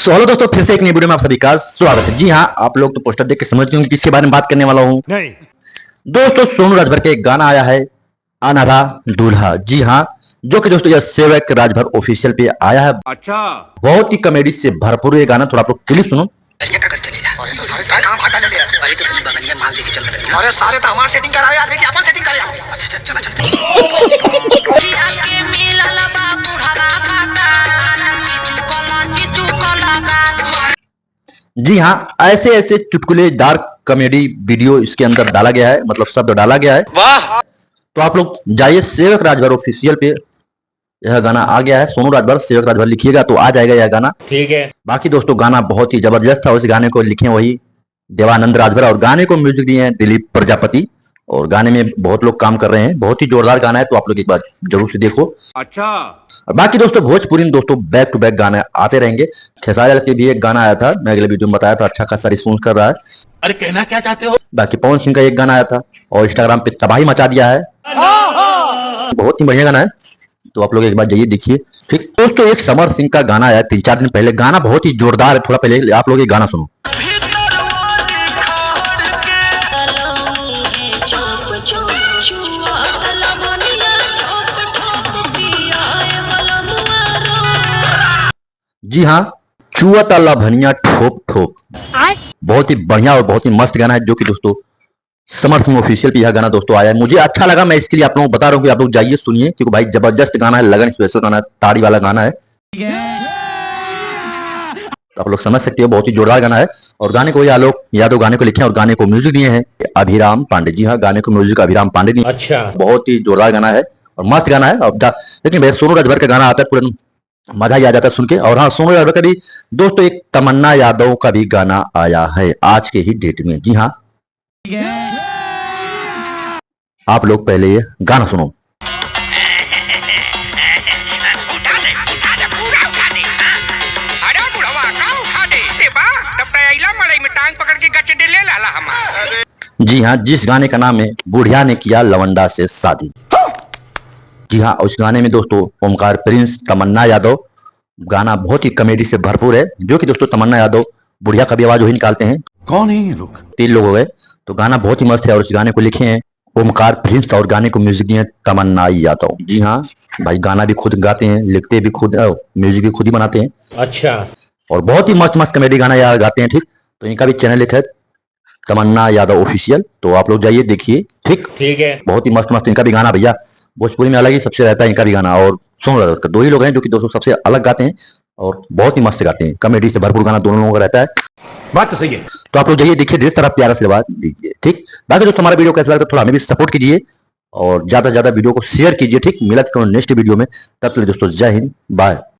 Hello दोस्तों, फिर से एक नई वीडियो में आप सभी का स्वागत है। जी हाँ, आप लोग तो पोस्टर देख के समझते होंगे किसके बारे में बात करने वाला हूँ। नहीं। दोस्तों, सोनू राजभर के एक गाना आया है, अनहरा दूल्हा। जी हाँ, जो कि दोस्तों यह सेवक राजभर ऑफिशियल पे आया है। अच्छा, बहुत ही कॉमेडी से भरपूर ये गाना। थोड़ा आप लोग क्लिप सुनो। ये टक्कर चले जा। और ये तो सारे काम भाग डाले यार। अरे तो तुम बगलिया माल लेके चल रहे हो। अरे सारे तो हमारा सेटिंग करा यार, देखिए अपन सेटिंग कर यार। अच्छा चल चला चल। जिया के मिलल बा बुढ़ावा खाता, चीचू को लगा। जी हाँ, ऐसे ऐसे चुटकुलेदार कॉमेडी वीडियो इसके अंदर डाला गया है, मतलब शब्द डाला गया है। वाह। तो आप लोग जाइए सेवक राजभर ऑफिशियल पे, यह गाना आ गया है। सोनू राजभर, सेवक राजभर लिखिएगा तो आ जाएगा यह गाना। ठीक है। बाकी दोस्तों गाना बहुत ही जबरदस्त था। उस गाने को लिखे वही देवानंद राजभर और गाने को म्यूजिक दिए हैं दिलीप प्रजापति। और गाने में बहुत लोग काम कर रहे हैं। बहुत ही जोरदार गाना है, तो आप लोग एक बार जरूर से देखो। अच्छा, और बाकी दोस्तों भोजपुरी में दोस्तों बैक टू बैक गाने आते रहेंगे। खेसारी लाल के भी एक गाना आया था, मैं अगले वीडियो में बताया था, अच्छा खासा रिस्पॉन्स कर रहा है। अरे कहना क्या चाहते हो? बाकी पवन सिंह का एक गाना आया था और इंस्टाग्राम पे तबाही मचा दिया है। बहुत ही बढ़िया गाना है, तो आप लोग एक बार जाइए देखिए। ठीक दोस्तों, एक समर सिंह का गाना आया 3-4 दिन पहले। गाना बहुत ही जोरदार है। थोड़ा पहले आप लोग ये गाना सुनो। जी हाँ, चुआ ताला भनिया ठोप ठोप। बहुत ही बढ़िया और बहुत ही मस्त गाना है, जो कि दोस्तों समर सिंह ऑफिशियल पे यह गाना दोस्तों आया है। मुझे अच्छा लगा, मैं इसके लिए आप लोगों को बता रहा हूँ कि आप लोग जाइए सुनिए, क्योंकि भाई जबरदस्त गाना है, लगन स्पेशल गाना है, ताड़ी वाला गाना है। तो आप लोग समझ सकते हो, बहुत ही जोरदार गाना है। और गाने को ये आलोक यादव गाने को लिखे हैं और गाने को म्यूजिक दिए हैं अभिराम पांडे। जी हाँ, गाने को म्यूजिक अभिराम पांडे दिए। अच्छा, बहुत ही जोरदार गाना है और मस्त गाना है। लेकिन भाई सोनू राजभर का गाना आता है, तुरंत मजा ही आ जाता है सुन के। और हाँ, सोनू राजभर का भी दोस्तों एक तमन्ना यादव का भी गाना आया है आज के ही डेट में। जी हाँ, आप लोग पहले ये गाना सुनो। जी हाँ, जिस गाने का नाम है बुढ़िया ने किया लवंडा से शादी। जी हाँ, उस गाने में दोस्तों ओमकार प्रिंस, तमन्ना यादव, गाना बहुत ही कॉमेडी से भरपूर है। जो कि दोस्तों तमन्ना यादव बुढ़िया का भी आवाज वही निकालते हैं। कौन है ये लोग? 3 लोग हो गए। तो गाना बहुत ही मस्त है और उस गाने को लिखे हैं ओमकार प्रिंस और गाने को म्यूजिक दिए हैं तमन्ना यादव। जी हाँ भाई, गाना भी खुद गाते हैं, लिखते भी खुद, म्यूजिक भी खुद ही बनाते हैं। अच्छा, और बहुत ही मस्त मस्त कॉमेडी गाना यार गाते हैं। ठीक, तो इनका भी चैनल एक है तमन्ना यादव ऑफिशियल, तो आप लोग जाइए देखिए। ठीक ठीक है। बहुत ही मस्त मस्त इनका भी गाना भैया, भोजपुरी में अलग ही सबसे रहता है इनका भी गाना। और सोनू राजभर का 2 ही लोग हैं जो कि दोस्तों सबसे अलग गाते हैं और बहुत ही मस्त गाते हैं। कॉमेडी से भरपूर गाना दोनों लोगों का रहता है। बात तो सही है। तो आप लोग जाइए देखिए, ढेर सारा प्यारा से बात दीजिए। ठीक, बाकी दोस्तों हमारा वीडियो कैसा लगा तो थोड़ा हमें भी सपोर्ट कीजिए और ज्यादा से ज्यादा वीडियो को शेयर कीजिए। ठीक, मिलते हैं नेक्स्ट वीडियो में, तब तक दोस्तों जय हिंद, बाय।